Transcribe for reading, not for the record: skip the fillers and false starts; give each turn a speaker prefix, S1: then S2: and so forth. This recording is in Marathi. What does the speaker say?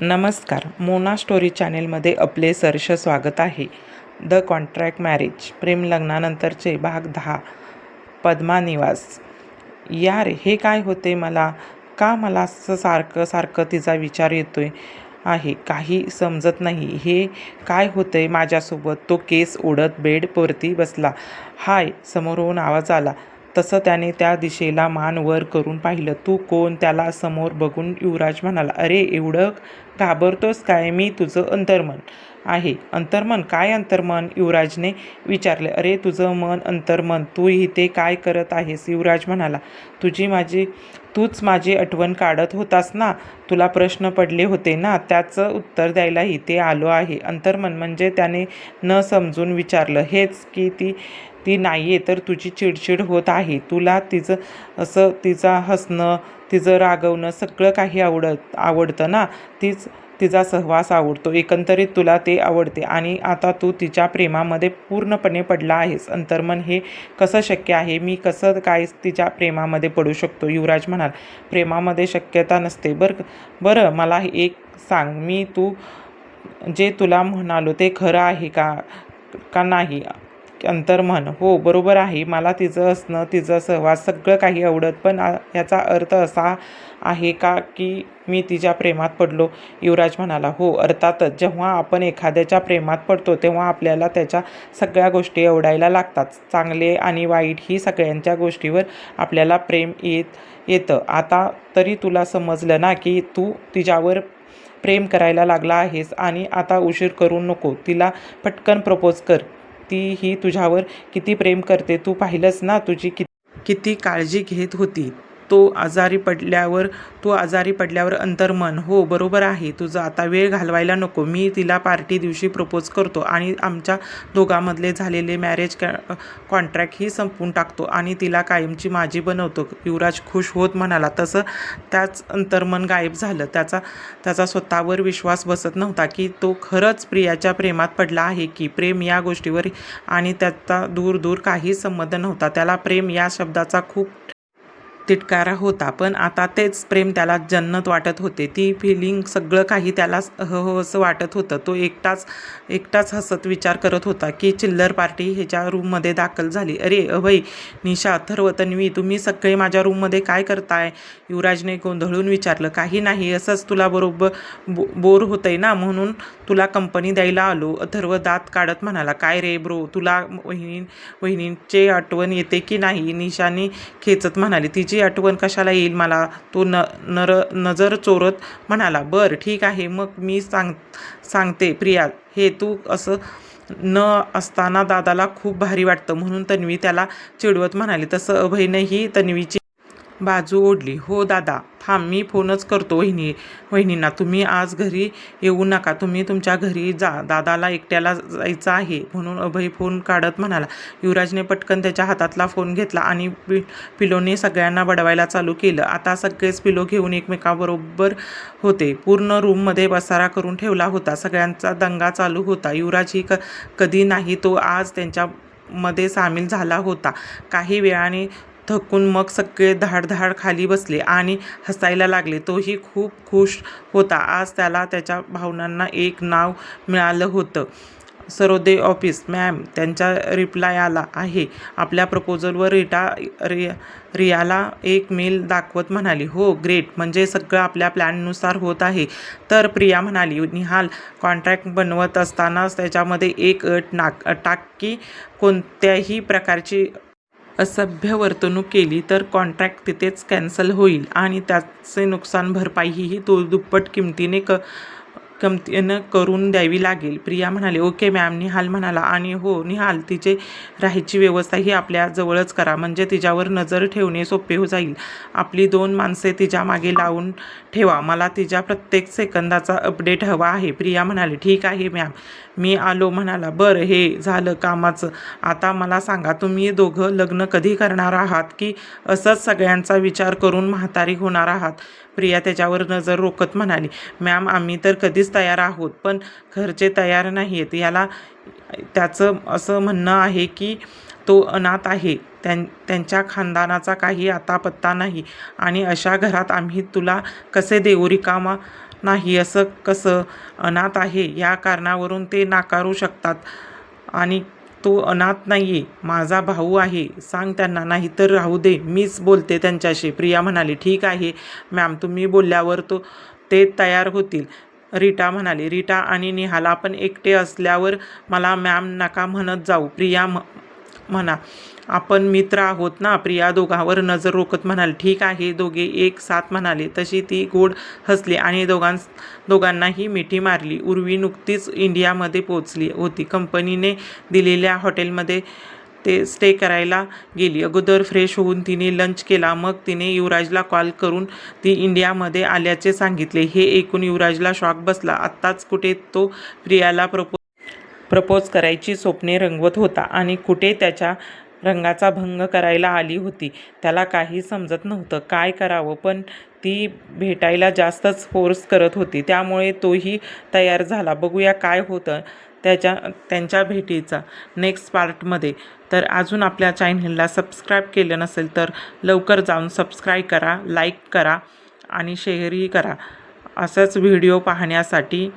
S1: नमस्कार. मोना स्टोरी चॅनेलमध्ये आपले सहर्ष स्वागत आहे. द कॉन्ट्रॅक्ट मॅरेज, प्रेम लग्नानंतरचे भाग 10. पद्मा निवास. यार, हे काय होते मला? का मला असं सारखं सारखं तिचा विचार येतोय आहे? काही समजत नाही. हे काय होतंय माझ्यासोबत? तो केस ओढत बेडवरती बसला. हाय, समोरून आवाज आला. तसं त्याने त्या दिशेला मान वर करून पाहिलं. तू कोण? त्याला समोर बघून युवराज म्हणाला. अरे, एवढं घाबरतोस काय? मी तुझं अंतर्मन आहे. अंतर्मन? काय अंतर्मन? युवराजने विचारले. अरे, तुझं मन अंतर्मन. तू इथे काय करत आहेस? युवराज म्हणाला. तूच माझी आठवण काढत होतास ना? तुला प्रश्न पडले होते ना? त्याचं उत्तर द्यायला इथे आलो आहे. अंतर्मन म्हणजे? त्याने न समजून विचारलं. हेच की ती नाहीये तर तुझी चिडचिड होत आहे. तुला तिचं हसणं, तिचं रागवणं सगळं काही आवडतं ना? तिचा सहवास आवडतो. एकंदरीत तुला ते आवडते आणि आता तू तिच्या प्रेमामध्ये पूर्णपणे पडला आहेस. अंतर्मन, हे कसं शक्य आहे? मी कसं काय तिच्या प्रेमामध्ये पडू शकतो? युवराज म्हणाला. प्रेमामध्ये शक्यता नसते बरं, मला एक सांग. जे तुला म्हणालो ते खरं आहे का नाही? अंतर्मन, हो, बरोबर आहे. मला तिचं हसणं, तिचा सहवास सगळं काही आवडत. पण याचा अर्थ असा आहे का की मी तिच्या प्रेमात पडलो? युवराज म्हणाला. हो, अर्थातच. जेव्हा आपण एखाद्याच्या प्रेमात पडतो तेव्हा आपल्याला त्याच्या सगळ्या गोष्टी आवडायला लागतात. चांगले आणि वाईट ही सगळ्यांच्या गोष्टीवर आपल्याला प्रेम येतं. आता तरी तुला समजलं ना की तू तिच्यावर प्रेम करायला लागला आहेस आणि आता उशीर करू नको. तिला पटकन प्रपोज कर. ती ही तुझ्यावर किती प्रेम करते तू पाहिलंस ना? तुझी किती काळजी घेत होती. तू आजारी पडल्यावर अंतर्मन, हो, बरोबर आहे तुझं. आता वेळ घालवायला नको. मी तिला पार्टी दिवशी प्रपोज करतो आणि आमच्या दोघांमधले झालेले मॅरेज कॉन्ट्रॅक्ट ही संपवून टाकतो आणि तिला कायमची माझी बनवतो. युवराज खुश होत म्हणाला. तसं त्याच अंतर्मन गायब झालं. त्याचा स्वतःवर विश्वास बसत नव्हता की तो खरंच प्रियाच्या प्रेमात पडला आहे की प्रेम या गोष्टीवर आणि त्याचा दूर काहीच संबंध नव्हता. त्याला प्रेम या शब्दाचा खूप तिटकारा होता, पण आता तेच प्रेम त्याला जन्नत वाटत होते. ती फिलिंग, सगळं काही त्याला असं वाटत होतं. तो एकटाच हसत विचार करत होता की चिल्लर पार्टी ह्याच्या रूममध्ये दाखल झाली. अरे, अभय, निशा, अथर्व, तन्वी, तुम्ही सगळे माझ्या रूममध्ये काय करताय? युवराजने गोंधळून विचारलं. काही नाही, असंच तुला बरोबर बोर होतंय ना, म्हणून तुला कंपनी द्यायला आलो. अथर्व दात काढत म्हणाला. काय रे ब्रो, तुला वहिनींची आठवण येते की नाही? निशाने खेचत म्हणाली. तिची आठवण कशाला येईल मला? तो नजर चोरत म्हणाला. बरं, ठीक आहे, मग मी सांगते प्रिया, हे तू असं न असताना दादाला खूप भारी वाटतं म्हणून तन्वी त्याला चिडवत म्हणाली. तसं अभयनेही तन्वीची बाजू ओढली. हो दादा, थांब, मी फोनच करतो वहिनींना. तुम्ही आज घरी येऊ नका. तुम्ही तुमच्या घरी जा. दादाला एकट्याला जायचं आहे. म्हणून अभय फोन काढत म्हणाला. युवराजने पटकन त्याच्या हातातला फोन घेतला आणि पिलोने सगळ्यांना बडवायला चालू केलं. आता सगळेच पिलो घेऊन एकमेकाबरोबर होते. पूर्ण रूममध्ये पसारा करून ठेवला होता. सगळ्यांचा दंगा चालू होता. युवराज ही कधी नाही तो आज त्यांच्यामध्ये सामील झाला होता. काही वेळाने थकून मग सगळे धाड खाली बसले आणि हसायला लागले. तोही खूप खुश होता. आज त्याला त्याच्या भावनांना एक नाव मिळालं होतं. सरोदे ऑफिस, मॅम, त्यांचा रिप्लाय आला आहे आपल्या प्रपोजलवर. रियाला एक मेल दाखवत म्हणाली. हो, ग्रेट, म्हणजे सगळं आपल्या प्लॅननुसार होत आहे. तर प्रिया म्हणाली. निहाल, कॉन्ट्रॅक्ट बनवत असतानाच त्याच्यामध्ये एक अट टाक की कोणत्याही प्रकारची असभ्य वर्तणूक केली तर कॉन्ट्रॅक्ट तिथेच कॅन्सल होईल आणि त्याचे नुकसान भरपाईही दुप्पट किमतीनं करून द्यावी लागेल. प्रिया म्हणाली. ओके मॅम, निहाल म्हणाला. आणि हो निहाल, तिचे राहायची व्यवस्था ही आपल्या जवळच करा, म्हणजे तिच्यावर नजर ठेवणे सोपे जाईल. आपली 2 माणसे तिच्या मागे लावून ठेवा. मला तिच्या प्रत्येक सेकंदाचा अपडेट हवा आहे. प्रिया म्हणाली. ठीक आहे मॅम, मी आलो म्हणाला. बरं, हे झालं कामाचं. आता मला सांगा, तुम्ही दोघं लग्न कधी करणार आहात की असंच सगळ्यांचा विचार करून म्हातारी होणार आहात? प्रिया त्याच्यावर नजर रोखत म्हणाली. मॅम, आम्ही तर कधीच तयार आहोत, पण घरचे तयार नाहीत. त्याचं असं म्हणणं आहे की तो अनाथ आहे, त्यांच्या खानदानाचा काही अतापत्ता नाही आणि अशा घरात आम्ही तुला कसे देऊ? रिकामा नाही असं कसं? अनाथ आहे या कारणावरून ते नाकारू शकतात आणि तो अनाथ नाहीये, माझा भाऊ आहे, सांग त्यांना, नाहीतर राहू दे, मीच बोलते त्यांच्याशी. प्रिया म्हणाली, ठीक आहे मॅम, तुम्ही बोलल्यावर ते तयार होतील. रीटा म्हणाली, रीटा आणि निहाल, आपण एकटे असल्यावर मला मॅम नका म्हणत जाऊ. प्रिया म्हणा, आपण मित्र आहोत ना. प्रिया दोघांवर नजर रोखत म्हणाली, ठीक आहे. दोघे एक साथ म्हणाले. तशी ती गोड हसली आणि दोघांनाही मिठी मारली. उर्वी नुकतीच इंडियामध्ये पोहोचली होती. कंपनीने दिलेल्या हॉटेलमध्ये ते स्टे करायला गेली. अगोदर फ्रेश होऊन तिने लंच केला. मग तिने युवराजला कॉल करून ती इंडियामध्ये आल्याचे सांगितले. हे ऐकून युवराजला शॉक बसला. आत्ताच कुठे तो प्रियाला प्रपोज करायची स्वप्ने रंगवत होता आणि कुठे त्याच्या रंगाचा भंग करायला आली होती. त्याला काही समजत नव्हतं काय करावं, पण ती भेटायला जास्तच फोर्स करत होती. त्यामुळे तोही तयार झाला. बघूया काय होतं त्यांच्या भेटीचा नेक्स्ट पार्टमध्ये. तर अजून आपल्या चॅनलला सबस्क्राईब केलं नसेल तर लवकर जाऊन सबस्क्राईब करा, लाईक करा आणि शेअरही करा. असंच व्हिडिओ पाहण्यासाठी